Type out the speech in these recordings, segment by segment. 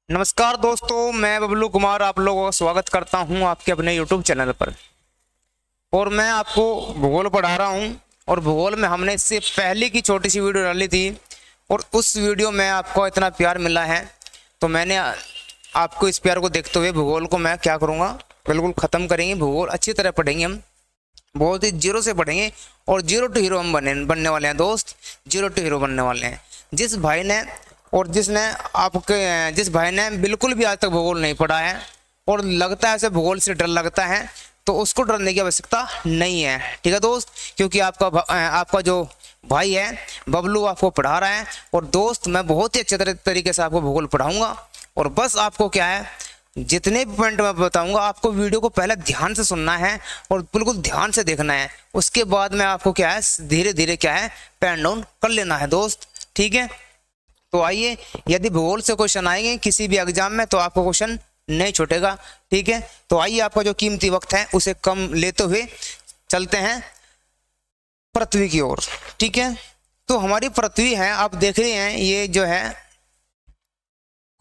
नमस्कार दोस्तों, मैं बबलू कुमार आप लोगों का स्वागत करता हूं आपके अपने YouTube चैनल पर। और मैं आपको भूगोल पढ़ा रहा हूं। और भूगोल में हमने इससे पहले की छोटी सी वीडियो डाली थी और उस वीडियो में आपको इतना प्यार मिला है, तो मैंने आपको इस प्यार को देखते हुए भूगोल को मैं क्या करूँगा, बिल्कुल ख़त्म करेंगे। भूगोल अच्छी तरह पढ़ेंगे, हम बहुत ही जीरो से पढ़ेंगे और जीरो टू हीरो हम बनने वाले हैं दोस्त। जीरो टू हीरो बनने वाले हैं। जिस भाई ने बिल्कुल भी आज तक भूगोल नहीं पढ़ा है और लगता है ऐसे भूगोल से डर लगता है, तो उसको डरने की आवश्यकता नहीं है, ठीक है दोस्त। क्योंकि आपका जो भाई है बबलू आपको पढ़ा रहा है। और दोस्त मैं बहुत ही अच्छे तरीके से आपको भूगोल पढ़ाऊंगा। और बस आपको क्या है, जितने भी पॉइंट मैं बताऊंगा आपको वीडियो को पहले ध्यान से सुनना है और बिल्कुल ध्यान से देखना है। उसके बाद में आपको क्या है, धीरे धीरे क्या है, पेन डाउन कर लेना है दोस्त, ठीक है। तो आइए, यदि भूगोल से क्वेश्चन आएंगे किसी भी एग्जाम में तो आपको क्वेश्चन नहीं छूटेगा, ठीक है। तो आइए, आपका जो कीमती वक्त है उसे कम लेते हुए चलते हैं पृथ्वी की ओर, ठीक है। तो हमारी पृथ्वी है, आप देख रहे हैं, ये जो है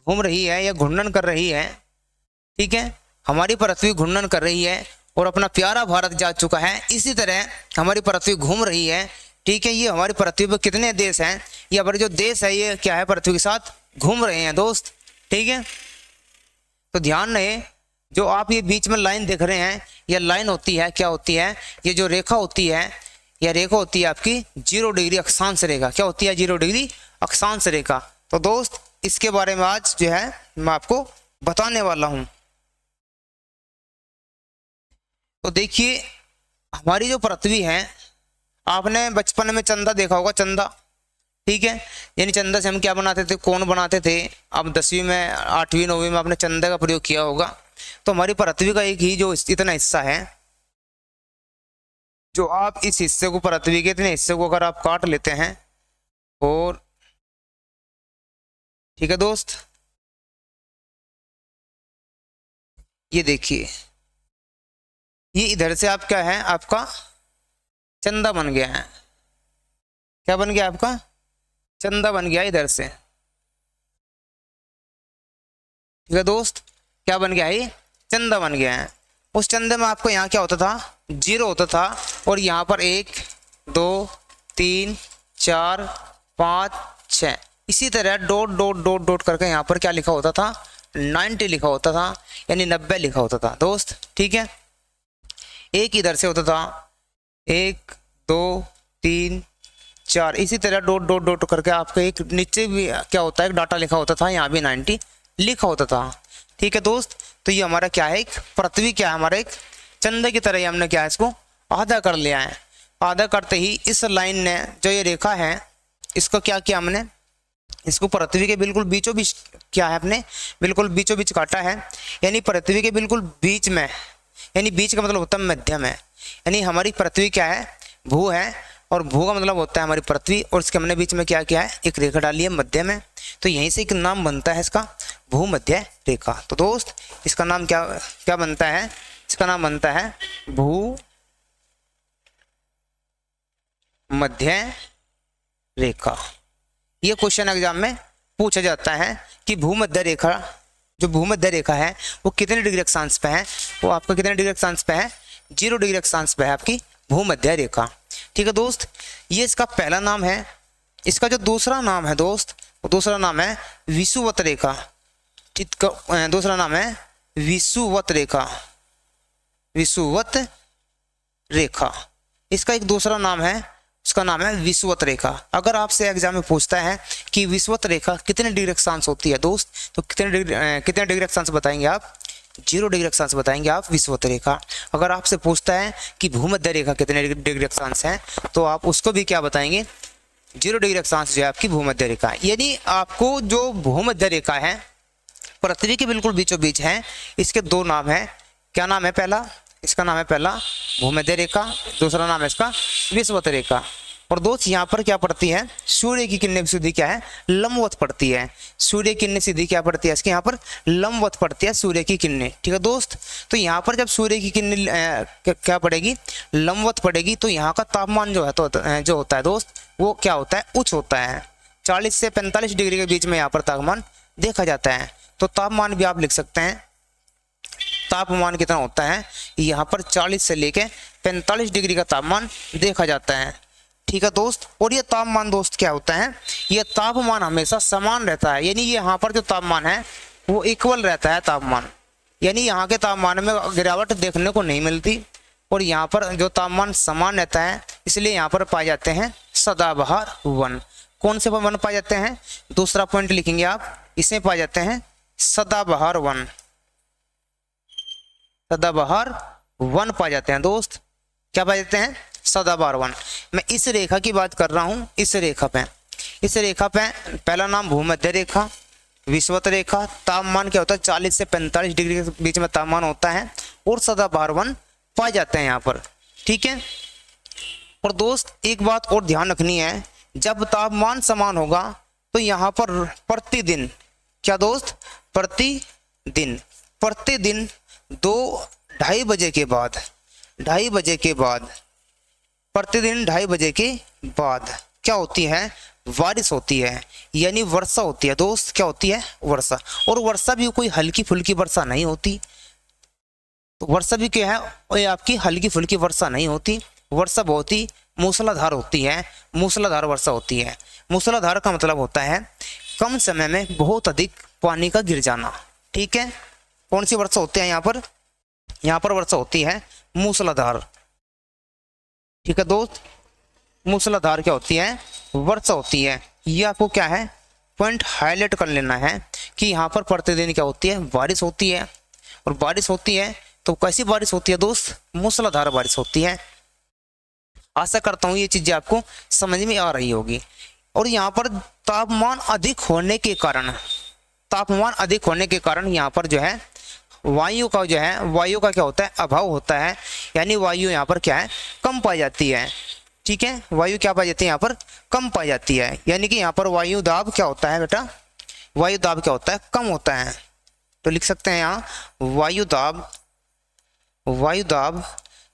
घूम रही है या घूर्णन कर रही है, ठीक है। हमारी पृथ्वी घूर्णन कर रही है और अपना प्यारा भारत जा चुका है। इसी तरह हमारी पृथ्वी घूम रही है, ठीक है। ये हमारी पृथ्वी पर कितने देश हैं, ये हमारे जो देश है ये क्या है, पृथ्वी के साथ घूम रहे हैं दोस्त, ठीक है। तो ध्यान रहे, जो आप ये बीच में लाइन देख रहे हैं, यह लाइन होती है, क्या होती है, ये जो रेखा होती है, यह रेखा होती है आपकी 0 डिग्री अक्षांश रेखा। क्या होती है? 0 डिग्री अक्षांश रेखा। तो दोस्त इसके बारे में आज जो है मैं आपको बताने वाला हूं। तो देखिए, हमारी जो पृथ्वी है, आपने बचपन में चंदा देखा होगा, चंदा, ठीक है। यानी चंदा से हम क्या बनाते थे, कोण बनाते थे। अब 10वीं में, 8वीं 9वीं में आपने चंदा का प्रयोग किया होगा। तो हमारी पृथ्वी का एक ही जो इतना हिस्सा है, जो आप इस हिस्से को, पृथ्वी के इतने हिस्से को अगर आप काट लेते हैं, और ठीक है दोस्त, ये देखिए, ये इधर से आप क्या है, आपका चंदा बन गया है। क्या बन गया? आपका चंदा बन गया इधर से, ठीक है दोस्त। क्या बन गया? ये चंदा बन गया है। उस चंदे में आपको यहाँ क्या होता था, 0 होता था। और यहाँ पर 1 2 3 4 5 6 इसी तरह डॉट डॉट डॉट डॉट करके यहाँ पर क्या लिखा होता था, 90 लिखा होता था, यानी 90 लिखा होता था दोस्त, ठीक है। एक इधर से होता था, 1 2 3 4 इसी तरह डॉट डॉट डॉट करके आपका एक नीचे भी क्या होता है, एक डाटा लिखा होता था, यहाँ भी 90 लिखा होता था, ठीक है दोस्त। तो ये हमारा क्या है, एक पृथ्वी क्या है, हमारा एक चंदे की तरह ही हमने क्या है, इसको आधा कर लिया है। आधा करते ही इस लाइन ने, जो ये रेखा है, इसको क्या किया हमने, इसको पृथ्वी के बिल्कुल बीचों बीच क्या है, अपने बिल्कुल बीचों बीच काटा है। यानी पृथ्वी के बिल्कुल बीच में, यानी बीच का मतलब होता है मध्य में। यानी हमारी पृथ्वी क्या है, भू है, और भू का मतलब होता है हमारी पृथ्वी, और इसके हमने बीच में क्या किया है, एक रेखा डाली है मध्य में। तो यहीं से एक नाम बनता है इसका, भूमध्य रेखा। तो दोस्त इसका नाम क्या क्या बनता है, इसका नाम बनता है भूमध्य रेखा। ये क्वेश्चन एग्जाम में पूछा जाता है कि भूमध्य रेखा, जो भूमध्य रेखा है वो कितने डिग्री अक्षांश पे है, वो आपका कितने डिग्री अक्षांश पे है, 0 डिग्री अक्षांश पे है आपकी भूमध्य रेखा, ठीक है दोस्त। ये इसका पहला नाम है। इसका जो दूसरा नाम है दोस्त, वो दूसरा नाम है विषुवत रेखा, ठीक, दूसरा नाम है विषुवत रेखा, विषुवत रेखा। इसका एक दूसरा नाम है, उसका नाम है विषुवत रेखा। अगर आपसे एग्जाम में पूछता है कि विषुवत रेखा कितने डिग्री अक्षांश होती है दोस्त, तो कितने डिग्री अक्षांश बताएंगे आप, 0 डिग्री अक्षांश बताएंगे आप विषुवत रेखा। अगर आपसे पूछता है कि भूमध्य रेखा कितने डिग्री अक्षांश है, तो आप उसको भी क्या बताएंगे, 0 डिग्री अक्षांश जो है आपकी भूमध्य रेखा। यानी आपको जो भूमध्य रेखा है पृथ्वी के बिल्कुल बीचों बीच है, इसके 2 नाम है। क्या नाम है? पहला, इसका नाम है पहला भूमध्य रेखा, दूसरा नाम है इसका विषुवत रेखा। और दोस्त यहाँ पर क्या पड़ती है, सूर्य की किरणें सीधी क्या है, लंबवत पड़ती है। सूर्य की किरणें सीधी क्या पड़ती है, इसके यहाँ पर लंबवत पड़ती है सूर्य की किरणें, ठीक है दोस्त। तो यहाँ पर जब सूर्य की किरणें क्या पड़ेगी, लंबवत पड़ेगी, तो यहाँ का तापमान जो है, तो जो होता है दोस्त, वो क्या होता है, उच्च होता है। 40 से 45 डिग्री के बीच में यहाँ पर तापमान देखा जाता है। तो तापमान भी आप लिख सकते हैं। तापमान कितना होता है, यहाँ पर 40 से लेके 45 डिग्री का तापमान देखा जाता है। ठीक है दोस्त। और ये तापमान दोस्त क्या होता है, ये तापमान हमेशा समान रहता है, यानी यहाँ पर जो तापमान है वो इक्वल रहता है तापमान, यानी यहाँ के तापमान में गिरावट देखने को नहीं मिलती। और यहाँ पर जो तापमान समान रहता है, इसलिए यहाँ पर पाए जाते हैं सदाबहार वन। कौन से वन पाए जाते हैं, दूसरा पॉइंट लिखेंगे आप, इसमें पाए जाते हैं सदाबहार वन। सदाबहार वन पाए जाते हैं दोस्त। क्या पाए जाते हैं, सदाबहार वन। मैं इस रेखा की बात कर रहा हूँ, इस रेखा पे पहला नाम भूमध्य रेखा, विषुवत रेखा। तापमान क्या होता है, 40 से 45 डिग्री के बीच में तापमान होता है, और सदाबहार वन पाए जाते हैं यहाँ पर। ठीक है। और दोस्त एक बात और ध्यान रखनी है, जब तापमान समान होगा तो यहाँ पर प्रतिदिन, क्या दोस्त, प्रतिदिन 2-2:30 बजे के बाद, 2:30 बजे के बाद, प्रतिदिन 2:30 बजे के बाद क्या होती है, बारिश होती है, यानी वर्षा होती है दोस्त। क्या होती है, वर्षा। और वर्षा भी कोई हल्की फुल्की वर्षा नहीं होती, तो वर्षा भी क्या है, ये आपकी हल्की फुल्की वर्षा नहीं होती, वर्षा बहुत ही मूसलाधार होती है, मूसलाधार वर्षा होती है। मूसलाधार का मतलब होता है कम समय में बहुत अधिक पानी का गिर जाना। ठीक है। कौन सी वर्षा होती है यहाँ पर वर्षा होती है मूसलाधार। ठीक है दोस्त। मूसलाधार क्या होती है, वर्षा होती है। ये आपको क्या है, पॉइंट हाईलाइट कर लेना है कि यहाँ पर प्रतिदिन क्या होती है, बारिश होती है। और बारिश होती है तो कैसी बारिश होती है दोस्त, मूसलाधार बारिश होती है। आशा करता हूँ ये चीजें आपको समझ में आ रही होगी। और यहाँ पर तापमान अधिक होने के कारण यहाँ पर जो है वायु का क्या होता है, अभाव होता है, यानी वायु यहाँ पर क्या है, कम पाई जाती है। ठीक है। वायु क्या पाई जाती है, यहाँ पर कम पाई जाती है, यानी कि यहाँ पर वायु दाब क्या होता है बेटा, वायु दाब क्या होता है, कम होता है। तो लिख सकते हैं यहाँ वायु दाब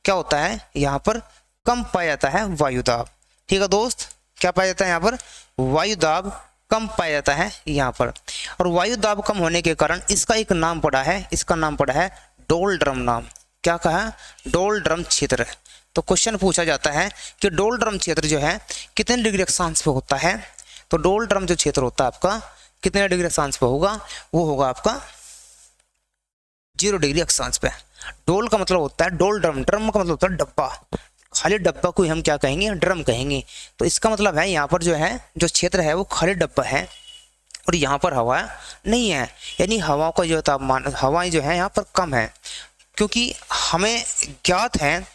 क्या होता है, यहाँ पर कम पाया जाता है वायु दाब। ठीक है दोस्त। क्या पाया जाता है यहाँ पर, वायु दाब कम पाया जाता है यहाँ पर। और वायु दाब कम होने के कारण इसका एक नाम पड़ा है, इसका नाम पड़ा है डोलड्रम नाम। क्या कहा, डोलड्रम क्षेत्र। तो क्वेश्चन पूछा जाता है कि डोलड्रम क्षेत्र जो है कितने डिग्री अक्षांश पे होता है। तो डोलड्रम जो क्षेत्र होता है आपका कितने डिग्री अक्षांश पे होगा, वो होगा आपका 0 डिग्री अक्षांश पे। डोल का मतलब होता है डोलड्रम, ड्रम का मतलब होता है डब्बा, खाली डब्बा को हम क्या कहेंगे, ड्रम कहेंगे। तो इसका मतलब है यहाँ पर जो क्षेत्र है वो खाली डब्बा है, और यहाँ पर हवा नहीं है, यानी हवा का जो तापमान, हवाएं जो है यहाँ पर कम है। क्योंकि हमें ज्ञात है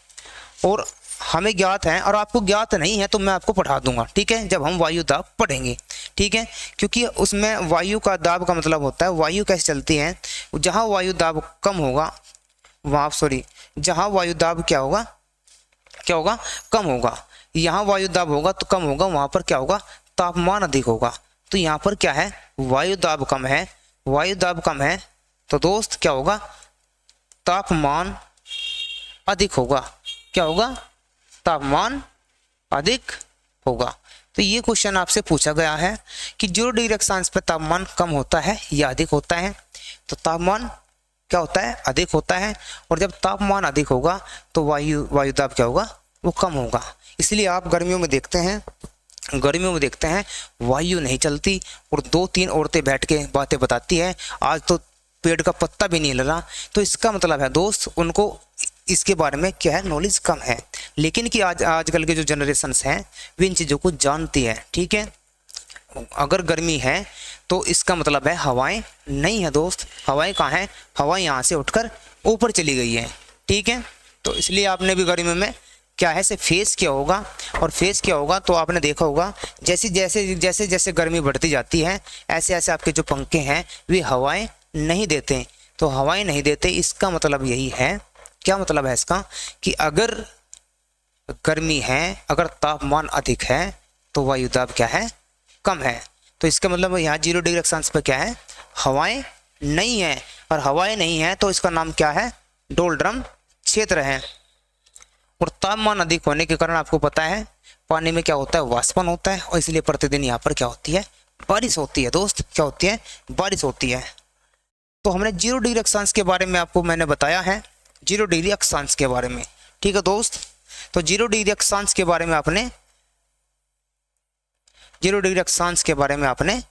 और आपको ज्ञात नहीं है, तो मैं आपको पढ़ा दूंगा। ठीक है, जब हम वायु दाब पढ़ेंगे। ठीक है। क्योंकि उसमें वायु का दाब का मतलब होता है वायु कैसे चलती है, जहाँ वायु दाब कम होगा जहाँ वायु दाब क्या होगा, कम होगा। यहाँ वायु दाब होगा तो कम होगा, वहाँ पर क्या होगा, तापमान अधिक होगा। तो यहाँ पर क्या है, वायु दाब कम है, तो दोस्त क्या होगा, तापमान अधिक होगा। क्या होगा, तापमान अधिक होगा। तो ये क्वेश्चन आपसे पूछा गया है कि 0 डिग्री अक्षांश पर तापमान कम होता है या अधिक होता है। तो तापमान क्या होता है, अधिक होता है। और जब तापमान अधिक होगा तो वायु दाब क्या होगा, वो कम होगा। इसलिए आप गर्मियों में देखते हैं वायु नहीं चलती, और 2-3 औरतें बैठ के बातें बताती है, आज तो पेड़ का पत्ता भी नहीं हिल रहा। तो इसका मतलब है दोस्त, उनको इसके बारे में क्या है, नॉलेज कम है। लेकिन कि आजकल के जो जनरेशन्स हैं वे इन चीज़ों को जानती है। ठीक है। अगर गर्मी है तो इसका मतलब है हवाएं नहीं है दोस्त। हवाएं कहाँ हैं, हवाएं यहाँ से उठकर ऊपर चली गई है। ठीक है। तो इसलिए आपने भी गर्मी में क्या है से फेस किया होगा, और फेस किया होगा तो आपने देखा होगा जैसे गर्मी बढ़ती जाती है, ऐसे ऐसे आपके जो पंखे हैं वे हवाएं नहीं देते। तो हवाएं नहीं देते, इसका मतलब यही है, क्या मतलब है इसका, कि अगर गर्मी है, अगर तापमान अधिक है तो वायु दाब क्या है, कम है। तो इसका मतलब यहाँ 0 डिग्री अक्षांश पर क्या है, हवाएं नहीं है। और हवाएं नहीं है तो इसका नाम क्या है, डोलड्रम क्षेत्र है। और तापमान अधिक होने के कारण आपको पता है पानी में क्या होता है, वाष्पन होता है, और इसलिए प्रतिदिन यहाँ पर क्या होती है, बारिश होती है दोस्त। क्या होती है, बारिश होती है। तो हमने 0 डिग्री अक्षांश के बारे में आपको मैंने बताया है, 0 डिग्री अक्षांश के बारे में, ठीक है दोस्त। तो 0 डिग्री अक्षांश के बारे में आपने 0 डिग्री अक्षांश के बारे में आपने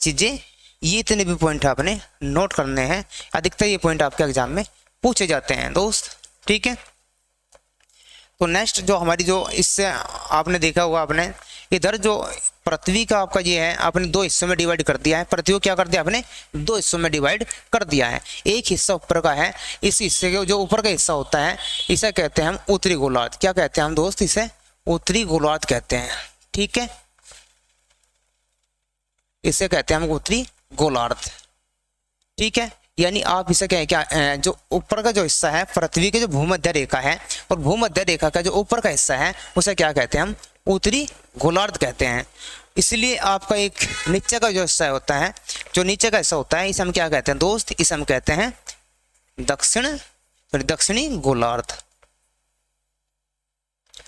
चीज़ें, ये इतने भी पॉइंट आपने नोट करने हैं। अधिकतर ये पॉइंट आपके एग्जाम में पूछे जाते हैं दोस्त, ठीक है। तो नेक्स्ट जो हमारी जो इससे आपने देखा होगा, आपने इधर जो पृथ्वी का आपका ये है, आपने 2 हिस्सों में डिवाइड कर दिया है। पृथ्वी को क्या कर दिया आपने, 2 हिस्सों में डिवाइड कर दिया है। एक हिस्सा ऊपर का है, इस हिस्से के जो ऊपर का हिस्सा होता है इसे कहते हैं हम उत्तरी गोलार्ध। क्या कहते हैं हम दोस्त, इसे उत्तरी गोलार्ध कहते हैं, ठीक है। इसे कहते हैं हम उत्तरी गोलार्ध, ठीक है। यानी आप इसे कहें क्या, जो ऊपर का जो हिस्सा है पृथ्वी के जो भूमध्य रेखा है, और भूमध्य रेखा का जो ऊपर का हिस्सा है उसे क्या कहते हैं हम, उत्तरी गोलार्ध कहते हैं। इसलिए आपका एक नीचे का जो हिस्सा होता है, जो नीचे का हिस्सा होता है, इसे हम क्या कहते हैं दोस्त, इसे हम कहते हैं दक्षिणी गोलार्ध।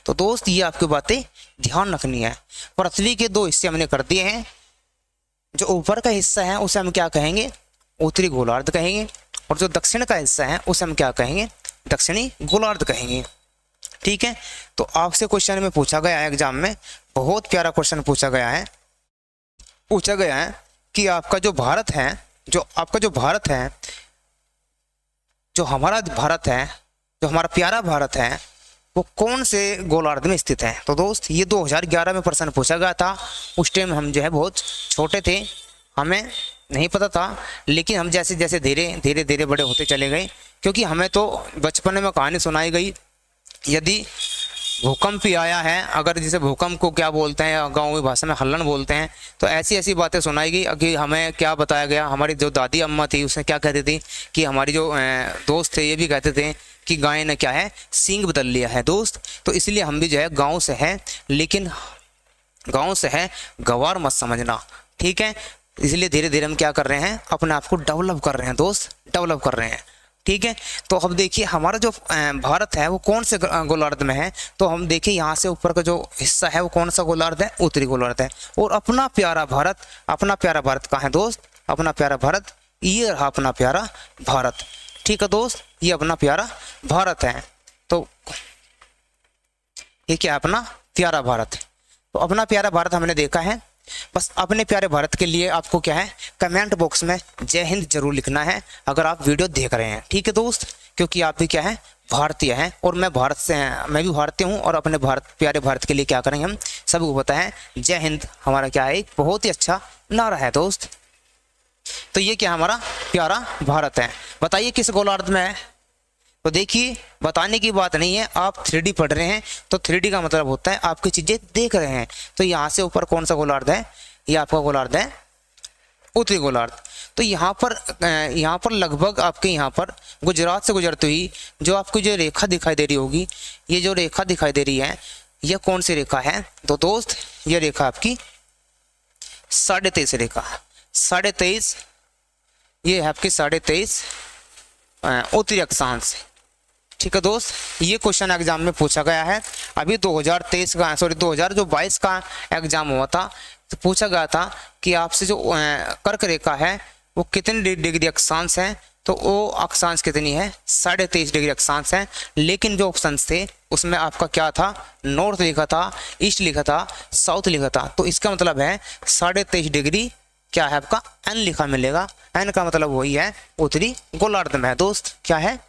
तो दोस्त ये आपकी बातें ध्यान रखनी है। पृथ्वी के 2 हिस्से हमने कर दिए हैं, जो ऊपर का हिस्सा है उसे हम क्या कहेंगे, उत्तरी गोलार्ध कहेंगे, और जो दक्षिण का हिस्सा है उसे हम क्या कहेंगे, दक्षिणी गोलार्ध कहेंगे, ठीक है। तो आपसे क्वेश्चन में पूछा गया है, एग्जाम में बहुत प्यारा क्वेश्चन पूछा गया है कि आपका जो भारत है, जो हमारा भारत है, जो हमारा प्यारा भारत है, वो कौन से गोलार्ध में स्थित है। तो दोस्त ये 2011 में प्रश्न पूछा गया था। उस टाइम हम जो है बहुत छोटे थे, हमें नहीं पता था, लेकिन हम जैसे जैसे धीरे धीरे बड़े होते चले गए, क्योंकि हमें तो बचपन में कहानी सुनाई गई, यदि भूकंप भी आया है, अगर जिसे भूकंप को क्या बोलते हैं, गाँव की भाषा में हल्लन बोलते हैं, तो ऐसी ऐसी बातें सुनाई गई कि हमें क्या बताया गया। हमारी जो दादी अम्मा थी उसने क्या कहती थी कि हमारी जो दोस्त थे ये भी कहते थे कि गाय ने क्या है, सींग बदल लिया है दोस्त। तो इसलिए हम भी जो है गाँव से है, लेकिन गाँव से है गवार मत समझना, ठीक है। इसलिए धीरे धीरे हम क्या कर रहे हैं, अपने आप को डेवलप कर रहे हैं दोस्त, डेवलप कर रहे हैं, ठीक है। तो अब देखिए हमारा जो भारत है वो कौन से गोलार्ध में है। तो हम देखिए यहाँ से ऊपर का जो हिस्सा है वो कौन सा गोलार्ध है, उत्तरी गोलार्ध है। और अपना प्यारा भारत कहाँ है दोस्त, अपना प्यारा भारत, ये रहा अपना प्यारा भारत, ठीक है दोस्त, ये अपना प्यारा भारत है। तो ये क्या, अपना प्यारा भारत। तो अपना प्यारा भारत हमने देखा है। बस अपने प्यारे भारत के लिए आपको क्या है, कमेंट बॉक्स में जय हिंद जरूर लिखना है अगर आप वीडियो देख रहे हैं, ठीक है दोस्त, क्योंकि आप भी क्या है, भारतीय हैं, और मैं भारत से हैं, मैं भी भारतीय हूं। और अपने प्यारे भारत के लिए क्या करेंगे, हम सभी को पता है जय हिंद हमारा क्या है, एक बहुत ही अच्छा नारा है दोस्त। तो ये क्या हमारा प्यारा भारत है। बताइए किस गोलार्ध में है। तो देखिए बताने की बात नहीं है, आप 3D पढ़ रहे हैं, तो 3D का मतलब होता है आपकी चीजें देख रहे हैं। तो यहाँ से ऊपर कौन सा गोलार्ध है, ये आपका गोलार्ध है उत्तरी गोलार्ध। तो यहाँ पर लगभग आपके यहाँ पर गुजरात से गुजरती हुई जो आपको जो रेखा दिखाई दे रही होगी, ये जो रेखा दिखाई दे रही है, यह कौन सी रेखा है। तो दोस्त ये रेखा आपकी 23.5 रेखा, 23.5, ये है आपकी 23.5 उत्तरी अक्षांश, ठीक है दोस्त। ये क्वेश्चन एग्जाम में पूछा गया है। अभी 2022 का एग्जाम हुआ था, तो पूछा गया था कि आपसे जो कर्क रेखा है वो कितने डिग्री अक्षांश है। तो वो अक्षांश कितनी है, 23.5 डिग्री अक्षांश है। लेकिन जो ऑप्शन थे उसमें आपका क्या था, नॉर्थ लिखा था, ईस्ट लिखा था, साउथ लिखा था। तो इसका मतलब है 23.5 डिग्री क्या है आपका, एन लिखा मिलेगा। एन का मतलब वही है उत्तरी गोलार्ध में है दोस्त, क्या है,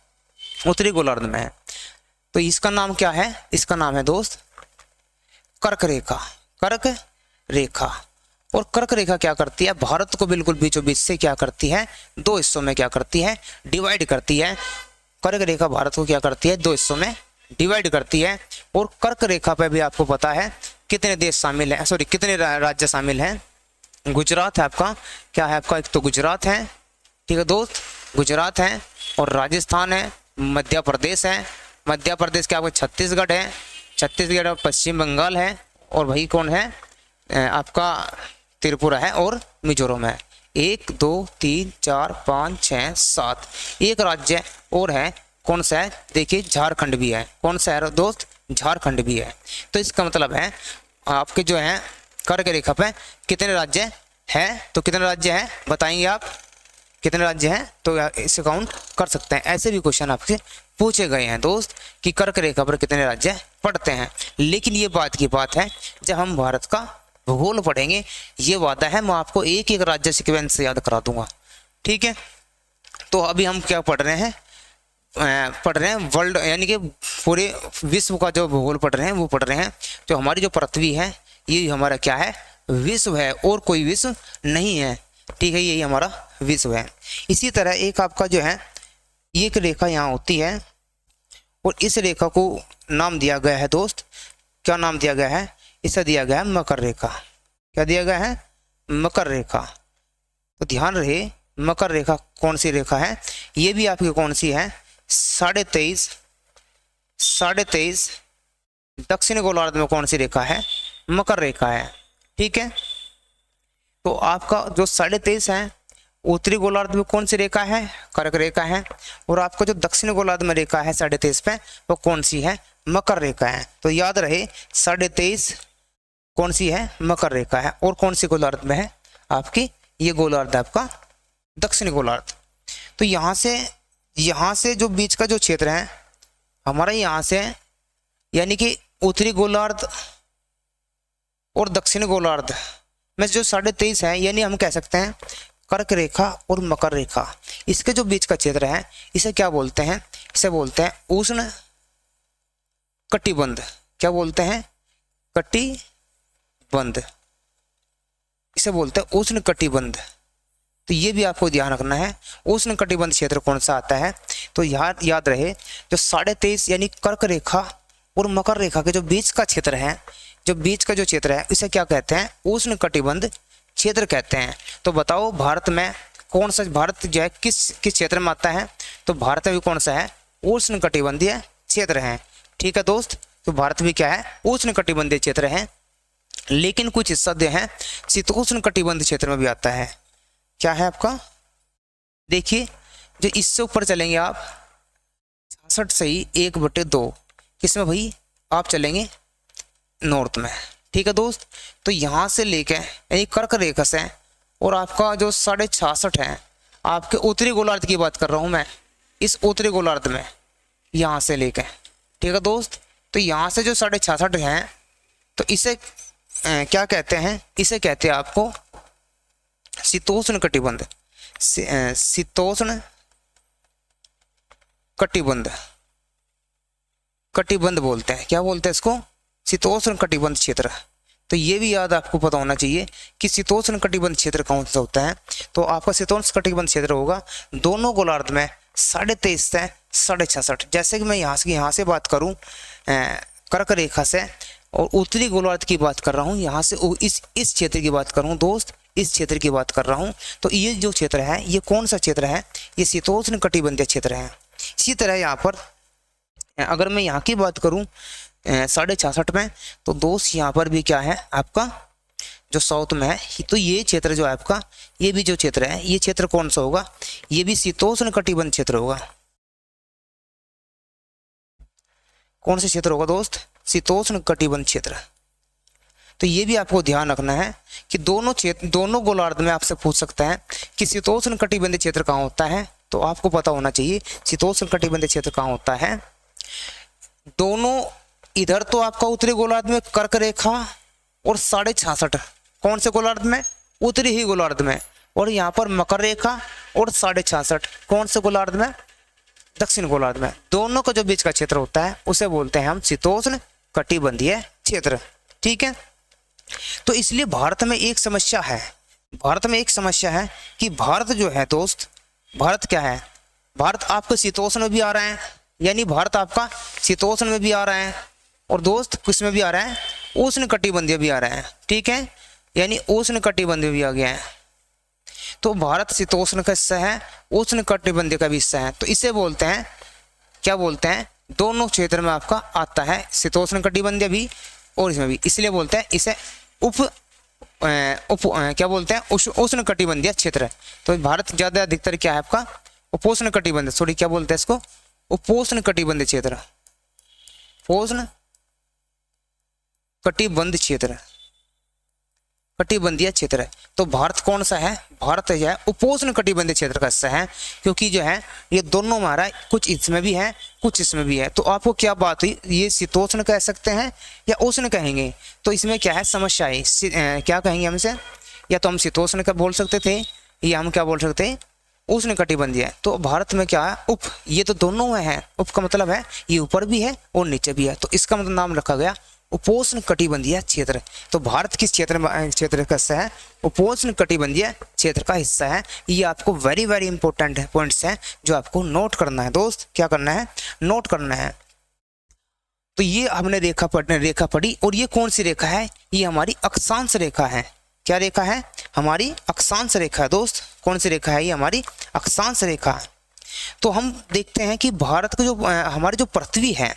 उत्तरी गोलार्ध में है। तो इसका नाम क्या है, इसका नाम है दोस्त कर्क रेखा, कर्क रेखा। और कर्क रेखा क्या करती है, भारत को बिल्कुल बीचों बीच से क्या करती है, 2 हिस्सों में क्या करती है, डिवाइड करती है। कर्क रेखा भारत को क्या करती है, 2 हिस्सों में डिवाइड करती है। और कर्क रेखा पे भी आपको पता है कितने देश शामिल हैं, सॉरी कितने राज्य शामिल हैं। गुजरात है आपका, क्या है आपका, एक तो गुजरात है, ठीक है दोस्त, गुजरात है, और राजस्थान है, मध्य प्रदेश है, मध्य प्रदेश के आपका छत्तीसगढ़ है, छत्तीसगढ़ पश्चिम बंगाल है, और वही कौन है आपका त्रिपुरा है, और मिजोरम है। 1 2 3 4 5 6 7, एक राज्य और है, कौन सा है, देखिए झारखंड भी है। कौन सा है दोस्त, झारखंड भी है। तो इसका मतलब है आपके जो है कर्क रेखा पे कितने राज्य हैं, तो कितने राज्य हैं बताएंगे आप, कितने राज्य हैं, तो इसे काउंट कर सकते हैं। ऐसे भी क्वेश्चन आपसे पूछे गए हैं दोस्त कि कर्क रेखा पर कितने राज्य पड़ते हैं। लेकिन ये बात की बात है, जब हम भारत का भूगोल पढ़ेंगे, ये वादा है मैं आपको एक एक राज्य सीक्वेंस से याद करा दूंगा, ठीक है। तो अभी हम क्या पढ़ रहे हैं, वर्ल्ड यानी कि पूरे विश्व का जो भूगोल पढ़ रहे हैं वो पढ़ रहे हैं। जो हमारी जो पृथ्वी है ये हमारा क्या है, विश्व है, और कोई विश्व नहीं है, ठीक है, यही हमारा विश्व है। इसी तरह एक आपका जो है एक रेखा यहाँ होती है, और इस रेखा को नाम दिया गया है दोस्त, क्या नाम दिया गया है, इसे दिया गया है मकर रेखा। क्या दिया गया है, मकर रेखा। तो ध्यान रहे मकर रेखा कौन सी रेखा है, ये भी आपकी कौन सी है, 23.5 दक्षिण गोलार्ध में कौन सी रेखा है, मकर रेखा है, ठीक है। तो आपका जो 23.5 है उत्तरी गोलार्ध में कौन सी रेखा है, कर्क रेखा है, और आपका जो दक्षिण गोलार्ध में रेखा है 23.5 पे वो कौन सी है, मकर रेखा है। तो याद रहे 23.5 कौन सी है, मकर रेखा है, और कौन सी गोलार्ध में है आपकी, ये गोलार्ध है आपका दक्षिण गोलार्ध। तो यहाँ से जो बीच का जो क्षेत्र है हमारा, यहाँ से यानी कि उत्तरी गोलार्ध और दक्षिण गोलार्ध में जो 23.5 है, यानी हम कह सकते हैं कर्क रेखा और मकर रेखा, इसके जो बीच का क्षेत्र है इसे क्या बोलते हैं, इसे बोलते हैं उष्ण कटिबंध। क्या बोलते हैं, कटिबंध, इसे बोलते हैं उष्ण कटिबंध। तो ये भी आपको ध्यान रखना है, उष्ण कटिबंध क्षेत्र कौन सा आता है। तो याद रहे जो 23.5 यानी कर्क रेखा और मकर रेखा के जो बीच का क्षेत्र है, जो बीच का जो क्षेत्र है इसे क्या कहते हैं, उष्ण कटिबंध क्षेत्र कहते हैं। तो बताओ भारत में कौन सा, भारत जो है किस क्षेत्र में आता है, तो भारत भी कौन सा है, उष्ण कटिबंधीय क्षेत्र है, ठीक है दोस्त। तो भारत भी क्या है, उष्ण कटिबंधीय क्षेत्र है। लेकिन कुछ हिस्सा जो है शीतोष्ण कटिबंध क्षेत्र में भी आता है। क्या है आपका, देखिए जो इससे ऊपर चलेंगे आप 66 से ही 1/2 किसमें भाई, आप चलेंगे नॉर्थ में, ठीक है दोस्त। तो यहाँ से लेके यानी कर्क रेखा से और आपका जो 66.5 है, आपके उत्तरी गोलार्ध की बात कर रहा हूँ मैं, इस उत्तरी गोलार्ध में यहाँ से लेके, ठीक है दोस्त। तो यहाँ से जो 66.5 है, तो इसे क्या कहते हैं, इसे कहते हैं आपको शीतोष्ण कटिबंध, शीतोष्ण कटिबंध, कटिबंध बोलते हैं। क्या बोलते हैं इसको, शीतोष्ण कटिबंध क्षेत्र। तो ये भी याद आपको पता होना चाहिए कि शीतोष्ण कटिबंध क्षेत्र कौन सा होता है। तो आपका शीतोष्ण कटिबंध क्षेत्र होगा दोनों गोलार्ध में 23.5 से 66.5। जैसे कि मैं यहाँ से बात करूँ कर्क रेखा से और उत्तरी गोलार्ध की बात कर रहा हूँ, यहाँ से इस क्षेत्र की बात कर रहा हूँ दोस्त, इस क्षेत्र की बात कर रहा हूँ। तो ये जो क्षेत्र है ये कौन सा क्षेत्र है, ये शीतोष्ण कटिबंधीय क्षेत्र है। इसी तरह यहाँ पर अगर मैं यहाँ की बात करूँ 66.5 में, तो दोस्त यहाँ पर भी क्या है आपका जो साउथ में है, तो ये क्षेत्र जो है आपका, ये भी जो क्षेत्र है ये क्षेत्र कौन सा होगा, ये भी शीतोष्ण कटिबंध क्षेत्र होगा। कौन सा क्षेत्र होगा दोस्त, शीतोष्ण कटिबंध क्षेत्र। तो ये भी आपको ध्यान रखना है कि दोनों गोलार्ध में आपसे पूछ सकता है कि शीतोष्ण कटिबंधीय क्षेत्र कहाँ होता है। तो आपको पता होना चाहिए शीतोष्ण कटिबंधीय क्षेत्र कहाँ होता है। दोनों इधर तो आपका उत्तरी गोलार्ध में कर्क रेखा और 66.5, कौन से गोलार्ध में, उत्तरी ही गोलार्ध में, और यहाँ पर मकर रेखा और 66.5 कौन से गोलार्ध में, दक्षिण गोलार्ध में। दोनों का जो बीच का क्षेत्र होता है उसे बोलते हैं हम शीतोष्ण कटिबंधीय क्षेत्र, ठीक है। तो इसलिए भारत में एक समस्या है, भारत में एक समस्या है कि भारत जो है दोस्त, भारत क्या है, भारत आपको शीतोष्ण में भी आ रहा है, यानी भारत आपका शीतोष्ण में भी आ रहा है, और दोस्त किस में भी आ रहा है, उष्ण कटिबंधीय भी आ रहा है, ठीक है, यानी उष्ण कटिबंधीय भी आ गया है। तो भारत शीतोष्ण का हिस्सा है, उष्ण कटिबंधीय का भी हिस्सा है। तो इसे बोलते हैं, क्या बोलते हैं, दोनों क्षेत्र में आपका आता है, शीतोष्ण कटिबंधीय भी और इसमें भी, इसलिए बोलते हैं इसे क्या बोलते हैं, उष्ण कटिबंधीय क्षेत्र। तो भारत ज्यादा अधिकतर क्या है आपका, उपोष्ण कटिबंध, सॉरी क्या बोलते हैं इसको, उपोष्ण कटिबंधीय क्षेत्र, उपोष्ण कटिबंध क्षेत्र, कटिबंधीय क्षेत्र है। तो भारत कौन सा है, भारत जो है उपोष्ण कटिबंधीय क्षेत्र का हिस्सा है, क्योंकि जो है ये दोनों हमारा कुछ इसमें भी है कुछ इसमें भी है। तो आपको क्या बात हुई, ये शीतोष्ण कह सकते हैं या उष्ण कहेंगे, तो इसमें क्या है समस्या है, क्या कहेंगे हमसे, या तो हम शीतोष्ण का बोल सकते थे या हम क्या बोल सकते हैं उष्ण कटिबंधीय। तो भारत में क्या है उप, ये तो दोनों में है, उप का मतलब है ये ऊपर भी है और नीचे भी है, तो इसका मतलब नाम रखा गया उपोष्ण कटिबंधीय क्षेत्र। तो भारत किस क्षेत्र का हिस्सा है, उपोष्ण कटिबंधीय क्षेत्र का हिस्सा है। ये आपको वेरी वेरी इंपॉर्टेंट पॉइंट्स हैं जो आपको नोट करना है दोस्त, क्या करना है, नोट करना है। तो ये हमने रेखा पढ़ी, और ये कौन सी रेखा है, ये हमारी अक्षांश रेखा है। क्या रेखा है, हमारी अक्षांश रेखा है दोस्त। कौन सी रेखा है, ये हमारी अक्षांश रेखा है। तो हम देखते हैं कि भारत का जो हमारी जो पृथ्वी है,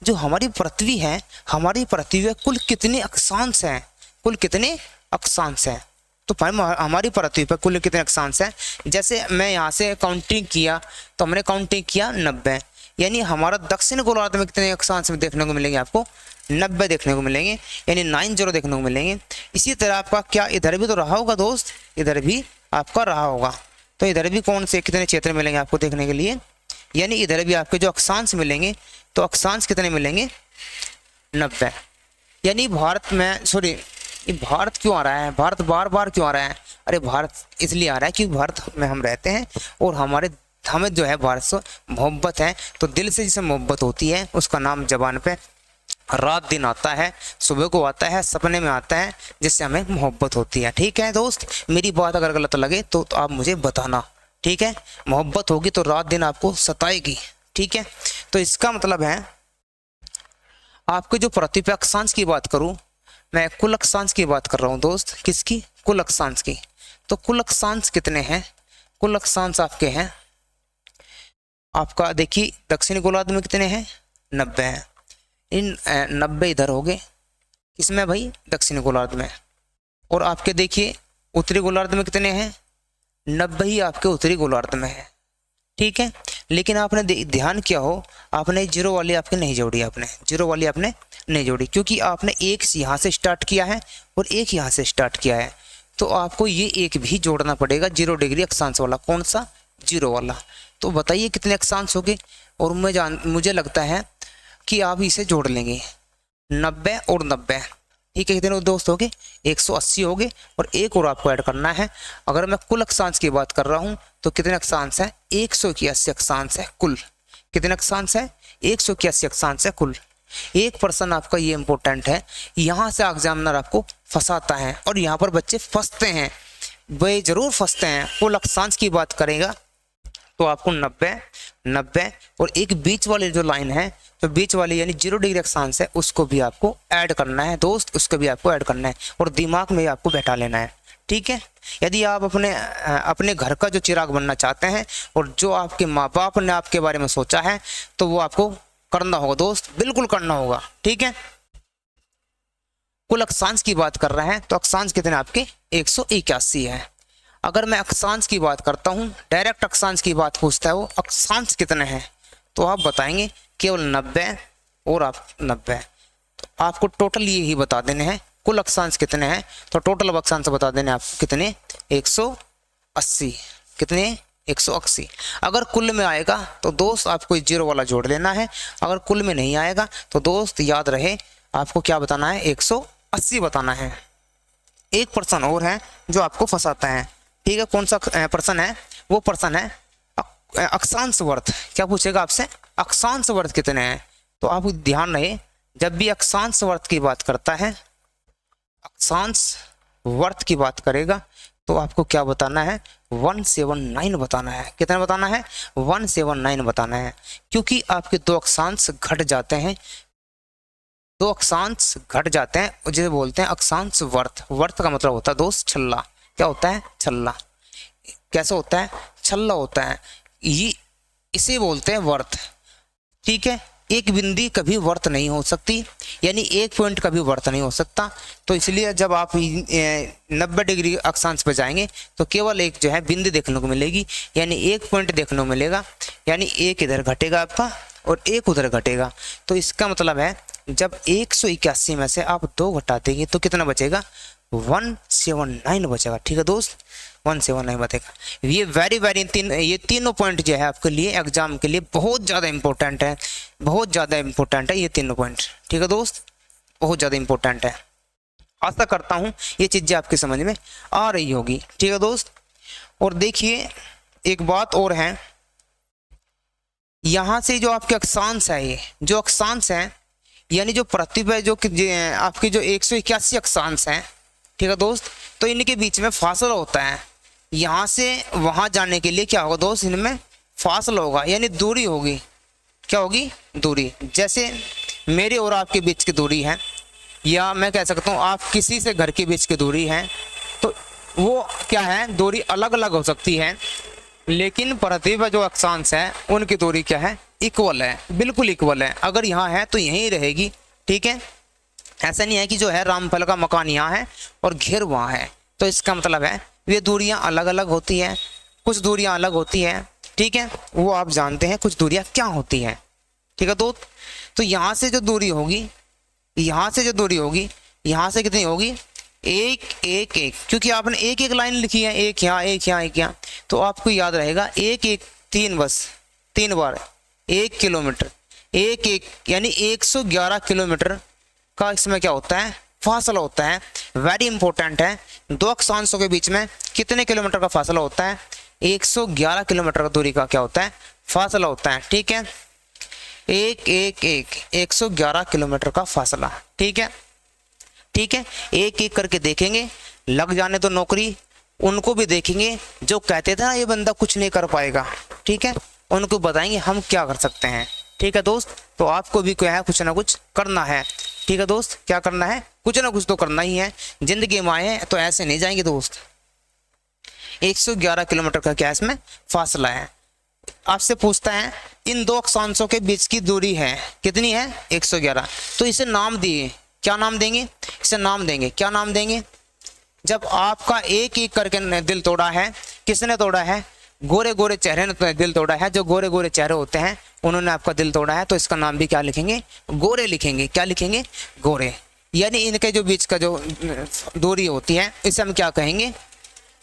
जो हमारी पृथ्वी है, हमारी पृथ्वी में कुल कितने अक्षांश हैं, कुल कितने अक्षांश हैं। तो हमारी पृथ्वी पर कुल कितने अक्षांश हैं, जैसे मैं यहाँ से काउंटिंग किया तो हमने काउंटिंग किया 90, यानी हमारा दक्षिण गोलार्ध में कितने अक्षांश में देखने को मिलेंगे, आपको 90 देखने को मिलेंगे, यानी 90 देखने को मिलेंगे। इसी तरह आपका क्या इधर भी तो रहा होगा दोस्त, इधर भी आपका रहा होगा। तो इधर भी कौन से कितने क्षेत्र मिलेंगे आपको देखने के लिए, यानी इधर भी आपके जो अक्षांश मिलेंगे, तो अक्षांश कितने मिलेंगे 90। यानी भारत में, सॉरी ये भारत क्यों आ रहा है, भारत बार बार क्यों आ रहा है, अरे भारत इसलिए आ रहा है क्योंकि भारत में हम रहते हैं और हमें जो है भारत से मोहब्बत है। तो दिल से जिसे मोहब्बत होती है उसका नाम जबान पे रात दिन आता है, सुबह को आता है, सपने में आता है, जिससे हमें मोहब्बत होती है। ठीक है दोस्त, मेरी बात अगर गलत लगे तो आप मुझे बताना, ठीक है। मोहब्बत होगी तो रात दिन आपको सताएगी, ठीक है। तो इसका मतलब है आपके जो पृथ्वी पे अक्षांश की बात करूं, मैं कुल अक्षांश की बात कर रहा हूं दोस्त, किसकी, कुल अक्षांश की। तो कुल अक्षांश कितने हैं, कुल अक्षांश आपके हैं, आपका देखिए दक्षिण गोलार्ध में कितने हैं 90 हैं। इन 90 इधर हो गए, किसमें भाई, दक्षिण गोलार्ध में। और आपके देखिए उत्तरी गोलार्ध में कितने हैं, 90 ही आपके उत्तरी गोलार्ध में है, ठीक है। लेकिन आपने ध्यान किया हो, आपने जीरो वाली आपके नहीं जोड़ी, आपने जीरो वाली आपने नहीं जोड़ी, क्योंकि आपने एक यहाँ से स्टार्ट किया है और एक यहाँ से स्टार्ट किया है। तो आपको ये एक भी जोड़ना पड़ेगा 0 डिग्री अक्षांश वाला, कौन सा, जीरो वाला। तो बताइए कितने अक्षांश हो गए, और मुझे लगता है कि आप इसे जोड़ लेंगे 90 और 90, ठीक है। कितने दोस्त हो गए, 180 हो गए, और एक और आपको ऐड करना है। अगर मैं कुल अक्षांश की बात कर रहा हूं तो कितने अक्षांश है, 181 अक्षांश है कुल। कितने अक्षांश है, 181 अक्षांश है कुल। एक पर्सन आपका ये इंपॉर्टेंट है, यहाँ से एग्जामिनर आपको फंसाता है और यहाँ पर बच्चे फंसते हैं, वे जरूर फंसते हैं। कुल अक्षांश की बात करेगा तो आपको 90 और एक बीच वाली जो लाइन है, तो बीच वाली यानी 0 डिग्री अक्षांश है, उसको भी आपको ऐड करना है दोस्त, उसको भी आपको ऐड करना है और दिमाग में आपको बैठा लेना है, ठीक है। यदि आप अपने घर का जो चिराग बनना चाहते हैं और जो आपके माँ बाप ने आपके बारे में सोचा है, तो वो आपको करना होगा दोस्त, बिल्कुल करना होगा, ठीक है। कुल अक्षांश की बात कर रहे हैं तो अक्षांश कितने आपके 181 है। अगर मैं अक्षांश की बात करता हूं, डायरेक्ट अक्षांश की बात पूछता है वो, अक्षांश कितने हैं, तो आप बताएंगे केवल 90 और आप 90। तो आपको टोटल ये ही बता देने हैं कुल अक्षांश कितने हैं, तो टोटल अक्षांश बता देने आपको कितने, 180। कितने, 180। अगर कुल में आएगा तो दोस्त आपको 0 वाला जोड़ लेना है, अगर कुल में नहीं आएगा तो दोस्त याद रहे आपको क्या बताना है, 180 बताना है। एक पर्सन और है जो आपको फंसाता है, ठीक है। कौन सा पर्सन है, वो पर्सन है अक्षांश वर्त। क्या पूछेगा आपसे, अक्षांश वर्त कितने हैं। तो आप ध्यान रहे, जब भी अक्षांश वर्त की बात करता है, अक्षांश वर्त की बात करेगा, तो आपको क्या बताना है, 179 बताना है। कितना बताना है, 179 बताना है, क्योंकि आपके 2 अक्षांश घट जाते हैं, 2 अक्षांश घट जाते हैं, जिसे बोलते हैं अक्षांश वर्त। वर्त का मतलब होता है दोस्त छल्ला। क्या होता है, छल्ला। कैसे होता है, छल्ला होता है, ये इसे बोलते हैं वर्त, ठीक है। एक बिंदी कभी वर्त नहीं हो सकती, यानी एक पॉइंट कभी वर्त नहीं हो सकता। तो इसलिए जब आप 90 डिग्री अक्षांश पे जाएंगे तो केवल एक जो है बिंदी देखने को मिलेगी, यानी एक पॉइंट देखने को मिलेगा, यानी एक इधर घटेगा आपका और एक उधर घटेगा। तो इसका मतलब है जब 181 में से आप 2 घटा देंगे तो कितना बचेगा, 179 बचेगा। ठीक है दोस्त, 179 बचेगा। ये ये तीनों पॉइंट जो है आपके लिए एग्जाम के लिए बहुत ज़्यादा इंपॉर्टेंट है, बहुत ज़्यादा इंपॉर्टेंट है ये तीनों पॉइंट। ठीक है दोस्त, बहुत ज़्यादा इंपॉर्टेंट है। आशा करता हूँ ये चीज़ें आपकी समझ में आ रही होगी। ठीक है दोस्त, और देखिए एक बात और है, यहाँ से जो आपके अक्षांश है, ये जो अक्षांश है यानी जो पृथ्वी पर जो आपके जो 181 अक्षांश हैं, ठीक है दोस्त, तो इनके बीच में फासला होता है। यहाँ से वहाँ जाने के लिए क्या होगा दोस्त, इनमें फासला होगा यानी दूरी होगी। क्या होगी, दूरी। जैसे मेरे और आपके बीच की दूरी है, या मैं कह सकता हूँ आप किसी से घर के बीच की दूरी है, तो वो क्या है, दूरी अलग अलग हो सकती है, लेकिन पृथ्वी पर जो अक्षांश है उनकी दूरी क्या है, इक्वल है, बिल्कुल इक्वल है। अगर यहाँ है तो यहीं रहेगी। ठीक है, ऐसा नहीं है कि जो है रामफल का मकान यहाँ है और घेर वहाँ है, तो इसका मतलब है ये दूरियाँ अलग अलग होती हैं, कुछ दूरियाँ अलग होती हैं। ठीक है, वो आप जानते हैं कुछ दूरियाँ क्या होती हैं। ठीक है दोस्त, तो यहाँ से जो दूरी होगी, यहाँ से जो दूरी होगी, यहाँ से कितनी होगी, एक एक एक, क्योंकि आपने एक एक लाइन लिखी है, एक यहाँ एक यहाँ एक यहाँ, तो आपको याद रहेगा एक एक, तीन, बस 3 बार 1 किलोमीटर, एक एक यानी 111 किलोमीटर का इसमें क्या होता है, फासला होता है। वेरी इंपॉर्टेंट है, दो अक्षांशों के बीच में कितने किलोमीटर का फासला होता है, 111 किलोमीटर का दूरी का क्या होता है, फासला होता है। ठीक है, एक एक एक 111 किलोमीटर का फासला। ठीक है, ठीक है, एक एक करके देखेंगे, लग जाने तो नौकरी, उनको भी देखेंगे जो कहते थे ना ये बंदा कुछ नहीं कर पाएगा। ठीक है, उनको बताएंगे हम क्या कर सकते हैं। ठीक है दोस्त, तो आपको भी क्या है, कुछ ना कुछ करना है। ठीक है दोस्त, क्या करना है, कुछ ना कुछ तो करना ही है। जिंदगी में आए हैं तो ऐसे नहीं जाएंगे दोस्त। 111 किलोमीटर का क्या इसमें फासला है। आपसे पूछता है इन दो अक्षांशों के बीच की दूरी है कितनी है, 111, तो इसे नाम दिए, क्या नाम देंगे, इसे नाम देंगे, क्या नाम देंगे। जब आपका एक एक करके दिल तोड़ा है, किसने तोड़ा है, गोरे गोरे चेहरे ने दिल तोड़ा है, जो गोरे गोरे चेहरे होते हैं उन्होंने आपका दिल तोड़ा है, तो इसका नाम भी क्या लिखेंगे, गोरे लिखेंगे। क्या लिखेंगे, गोरे। यानी इनके जो बीच का जो दूरी होती है इसे हम क्या कहेंगे,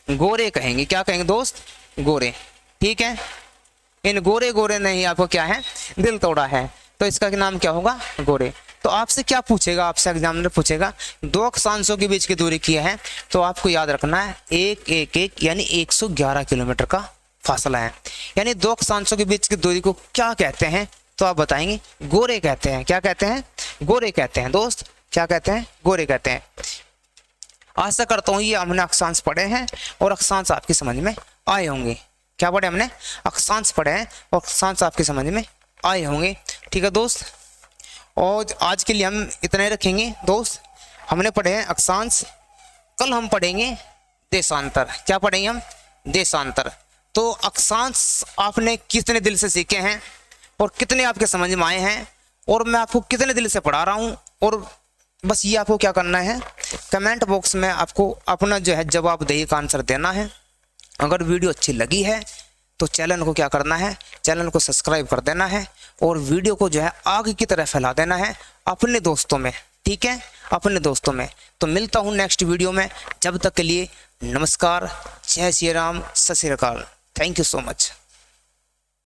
गोरे कहेंगे। क्या कहेंगे दोस्त, गोरे। ठीक है, इन गोरे गोरे ने ही आपको क्या है, दिल तोड़ा है, तो इसका नाम क्या होगा, गोरे। तो आपसे क्या पूछेगा, आपसे एग्जामिनर पूछेगा दो अक्षांशों के बीच की दूरी क्या है, तो आपको याद रखना है एक एक एक यानी 111 किलोमीटर का फासला है। यानी दो अक्षांशों के बीच की दूरी को क्या कहते हैं, तो आप बताएंगे गोरे कहते हैं। क्या कहते हैं, गोरे कहते हैं दोस्त। क्या कहते हैं, गोरे कहते हैं। आशा करता हूँ ये हमने अक्षांश पढ़े हैं और अक्षांश आपकी समझ में आए होंगे। क्या पढ़े हमने, अक्षांश पढ़े हैं और अक्षांश आपकी समझ में आए होंगे। ठीक है दोस्त, और आज के लिए हम इतना ही रखेंगे दोस्त। हमने पढ़े हैं अक्षांश, कल हम पढ़ेंगे देशांतर। क्या पढ़ेंगे हम, देशांतर। तो अक्षांश आपने कितने दिल से सीखे हैं और कितने आपके समझ में आए हैं, और मैं आपको कितने दिल से पढ़ा रहा हूँ, और बस ये आपको क्या करना है, कमेंट बॉक्स में आपको अपना जो है जवाबदेही का आंसर देना है। अगर वीडियो अच्छी लगी है तो चैनल को क्या करना है, चैनल को सब्सक्राइब कर देना है, और वीडियो को जो है आगे की तरह फैला देना है अपने दोस्तों में। ठीक है, अपने दोस्तों में। तो मिलता हूँ नेक्स्ट वीडियो में, जब तक के लिए नमस्कार, जय श्री राम, सत श्री अकाल। Thank you so much.